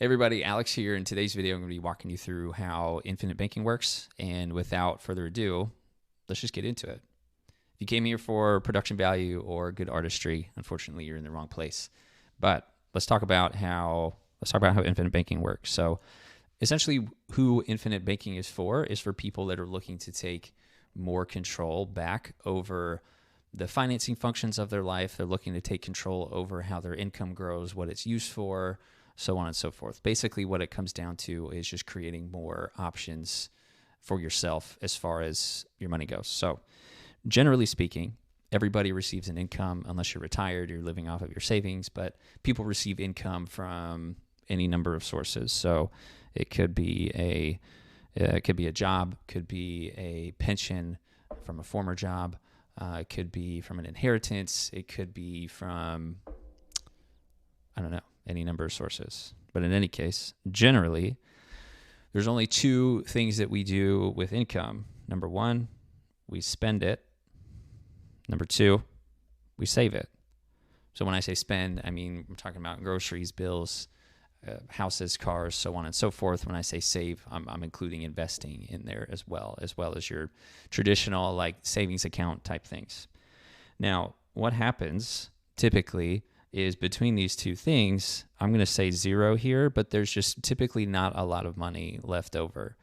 Everybody, Alex here. In today's video, I'm going to be walking you through how infinite banking works. And without further ado, let's just get into it. If you came here for production value or good artistry, unfortunately, you're in the wrong place. But let's talk about how infinite banking works. So essentially, who infinite banking is for people that are looking to take more control back over the financing functions of their life. They're looking to take control over how their income grows, what it's used for, so on and so forth. Basically, what it comes down to is just creating more options for yourself as far as your money goes. So generally speaking, everybody receives an income unless you're retired, you're living off of your savings, but people receive income from any number of sources. So it could be a job, could be a pension from a former job, it could be from an inheritance, it could be from, I don't know, any number of sources. But in any case, generally, there's only two things that we do with income. Number one, we spend it. Number two, we save it. So when I say spend, I mean, I'm talking about groceries, bills, houses, cars, so on and so forth. When I say save, I'm including investing in there as well as your traditional like savings account type things. Now, what happens typically is between these two things, I'm going to say zero here, but there's just typically not a lot of money left over.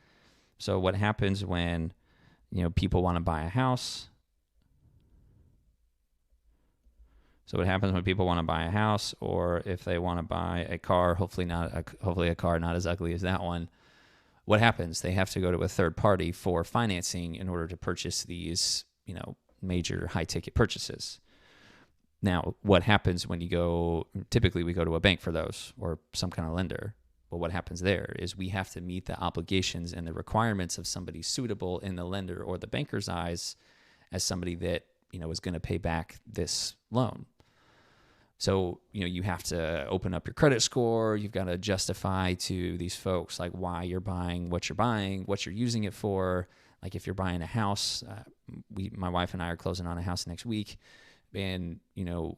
So what happens when, people want to buy a house? So what happens when people want to buy a house, or if they want to buy a car, hopefully a car not as ugly as that one. What happens? They have to go to a third party for financing in order to purchase these, major high ticket purchases. Now, what happens when typically we go to a bank for those or some kind of lender. Well, what happens there is we have to meet the obligations and the requirements of somebody suitable in the lender or the banker's eyes as somebody that, is going to pay back this loan. So, you have to open up your credit score. You've got to justify to these folks like why you're buying, what you're using it for. Like if you're buying a house, my wife and I are closing on a house next week. And,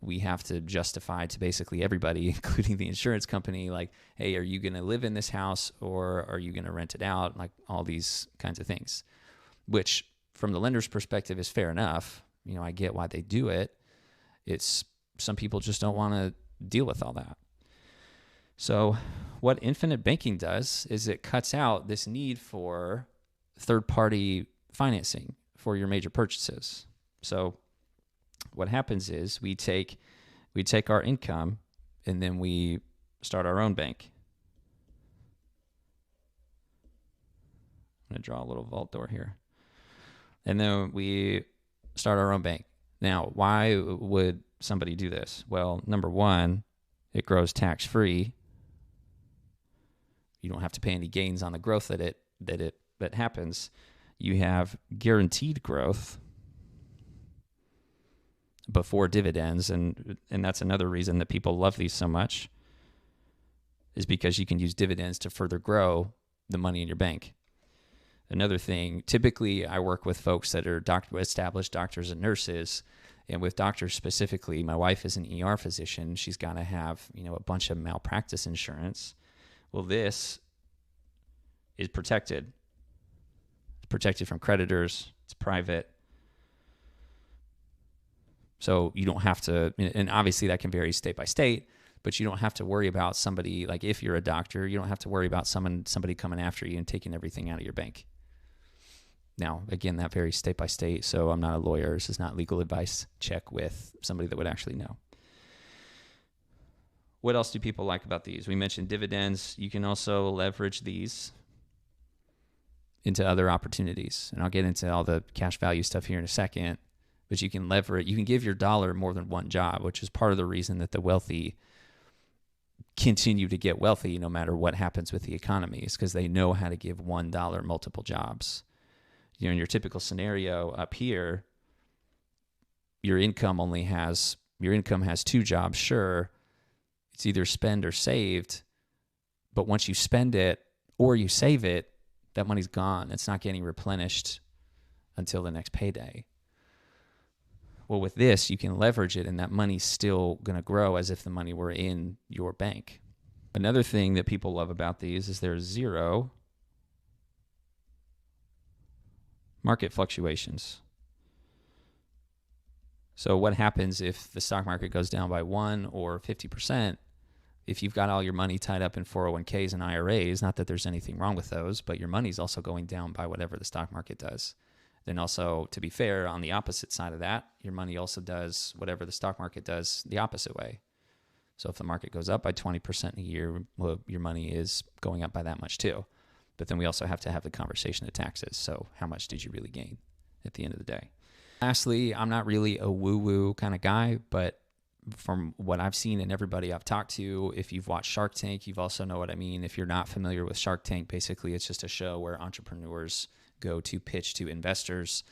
we have to justify to basically everybody, including the insurance company, like, hey, are you going to live in this house or are you going to rent it out? Like all these kinds of things, which from the lender's perspective is fair enough. I get why they do it. It's some people just don't want to deal with all that. So what infinite banking does is it cuts out this need for third-party financing for your major purchases. So what happens is we take our income and then we start our own bank. I'm going to draw a little vault door here. And then we start our own bank. Now, why would somebody do this? Well, number one, it grows tax-free. You don't have to pay any gains on the growth that happens. You have guaranteed growth before dividends, and that's another reason that people love these so much, is because you can use dividends to further grow the money in your bank. Another thing, typically I work with folks that are established doctors and nurses, and with doctors specifically, my wife is an ER physician. She's got to have, a bunch of malpractice insurance. Well, this is protected. It's protected from creditors. It's private. So you don't have to, and obviously that can vary state by state, but you don't have to worry about somebody, like if you're a doctor, you don't have to worry about somebody coming after you and taking everything out of your bank. Now, again, that varies state by state, so I'm not a lawyer. This is not legal advice. Check with somebody that would actually know. What else do people like about these? We mentioned dividends. You can also leverage these into other opportunities, and I'll get into all the cash value stuff here in a second. But you can leverage, you can give your dollar more than one job, which is part of the reason that the wealthy continue to get wealthy no matter what happens with the economy, is because they know how to give $1 multiple jobs. In your typical scenario up here, your income has two jobs. Sure, it's either spend or saved, but once you spend it or you save it, that money's gone. It's not getting replenished until the next payday. Well, with this, you can leverage it, and that money's still going to grow as if the money were in your bank. Another thing that people love about these is there's zero market fluctuations. So what happens if the stock market goes down by 1 or 50%? If you've got all your money tied up in 401ks and IRAs, not that there's anything wrong with those, but your money's also going down by whatever the stock market does. Then also, to be fair, on the opposite side of that, your money also does whatever the stock market does the opposite way. So if the market goes up by 20% a year, well, your money is going up by that much too. But then we also have to have the conversation of taxes. So how much did you really gain at the end of the day? Lastly, I'm not really a woo-woo kind of guy, but from what I've seen and everybody I've talked to, if you've watched Shark Tank, you've also know what I mean. If you're not familiar with Shark Tank, basically it's just a show where entrepreneurs go to pitch to investors.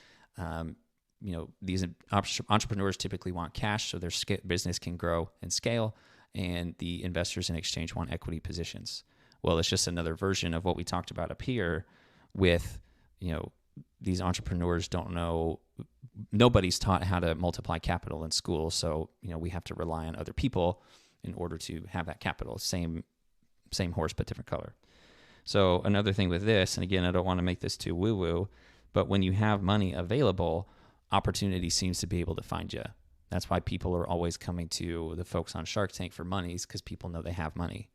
These entrepreneurs typically want cash so their business can grow and scale, and the investors in exchange want equity positions. Well, it's just another version of what we talked about up here with, these entrepreneurs don't know, nobody's taught how to multiply capital in school. So, we have to rely on other people in order to have that capital. Same horse, but different color. So another thing with this, and again, I don't want to make this too woo-woo, but when you have money available, opportunity seems to be able to find you. That's why people are always coming to the folks on Shark Tank for monies, because people know they have money.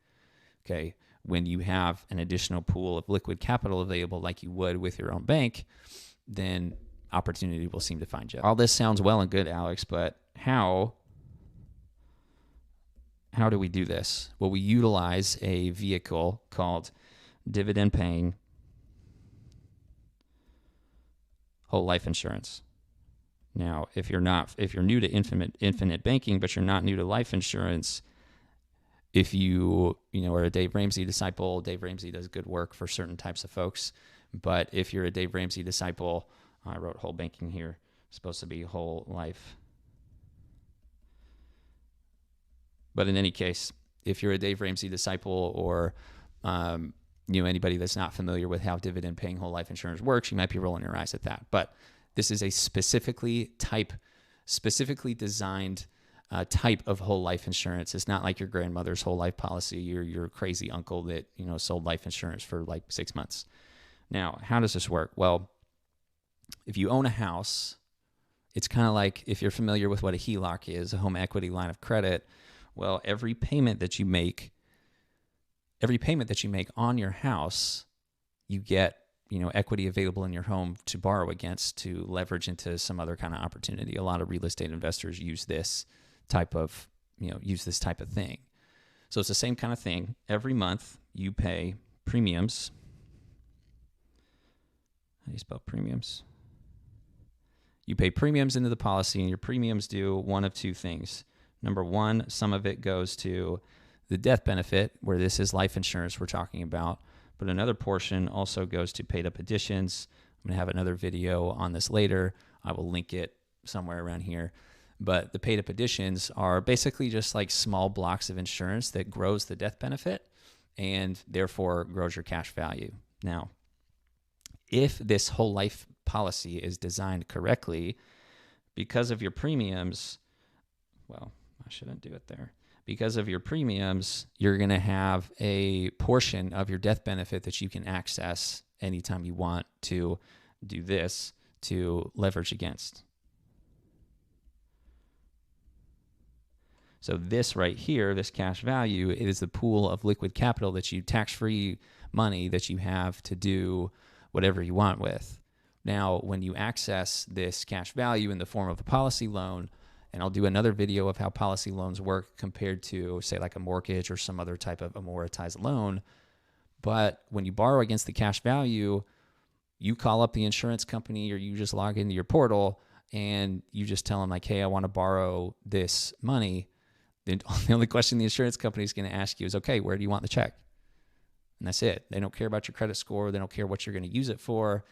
Okay. When you have an additional pool of liquid capital available like you would with your own bank, then opportunity will seem to find you. All this sounds well and good, Alex, but how do we do this? Well, we utilize a vehicle called dividend-paying whole life insurance. Now, if you're new to infinite banking, but you're not new to life insurance, if you are a Dave Ramsey disciple, Dave Ramsey does good work for certain types of folks. But if you're a Dave Ramsey disciple, I wrote whole banking here, it's supposed to be whole life. But in any case, if you're a Dave Ramsey disciple or anybody that's not familiar with how dividend paying whole life insurance works, you might be rolling your eyes at that. But this is a specifically designed type of whole life insurance. It's not like your grandmother's whole life policy or your crazy uncle that sold life insurance for like 6 months. Now, how does this work? Well, if you own a house, it's kind of like if you're familiar with what a HELOC is, a home equity line of credit. Well, every payment that you make on your house, you get equity available in your home to borrow against, to leverage into some other kind of opportunity. A lot of real estate investors use this type of thing. So it's the same kind of thing. Every month you pay premiums. How do you spell premiums? You pay premiums into the policy, and your premiums do one of two things. Number one, some of it goes to the death benefit, where this is life insurance we're talking about, but another portion also goes to paid up additions. I'm going to have another video on this later. I will link it somewhere around here. But the paid up additions are basically just like small blocks of insurance that grows the death benefit and therefore grows your cash value. Now, if this whole life policy is designed correctly, because of your premiums, well, I shouldn't do it there. Because of your premiums, you're going to have a portion of your death benefit that you can access anytime you want to do this to leverage against. So this right here, this cash value, it is the pool of liquid capital that you, tax-free money that you have to do whatever you want with. Now, when you access this cash value in the form of a policy loan, and I'll do another video of how policy loans work compared to, say, like a mortgage or some other type of amortized loan. But when you borrow against the cash value, you call up the insurance company or you just log into your portal and you just tell them like, hey, I want to borrow this money. The only question the insurance company is going to ask you is, okay, where do you want the check? And that's it. They don't care about your credit score. They don't care what you're going to use it for,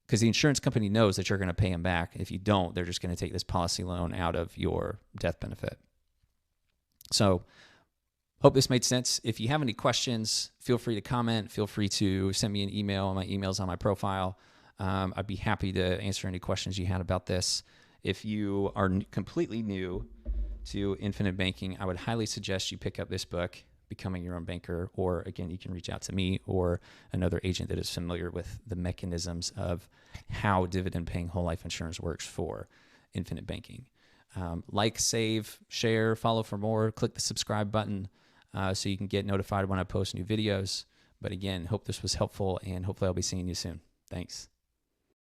because the insurance company knows that you're going to pay them back. If you don't, they're just going to take this policy loan out of your death benefit. So hope this made sense. If you have any questions, feel free to comment. Feel free to send me an email. My email's on my profile. I'd be happy to answer any questions you had about this. If you are completely new to infinite banking, I would highly suggest you pick up this book becoming your own banker. Or again, you can reach out to me or another agent that is familiar with the mechanisms of how dividend paying whole life insurance works for infinite banking. Like, save, share, follow for more, click the subscribe button so you can get notified when I post new videos. But again, hope this was helpful, and hopefully I'll be seeing you soon. Thanks.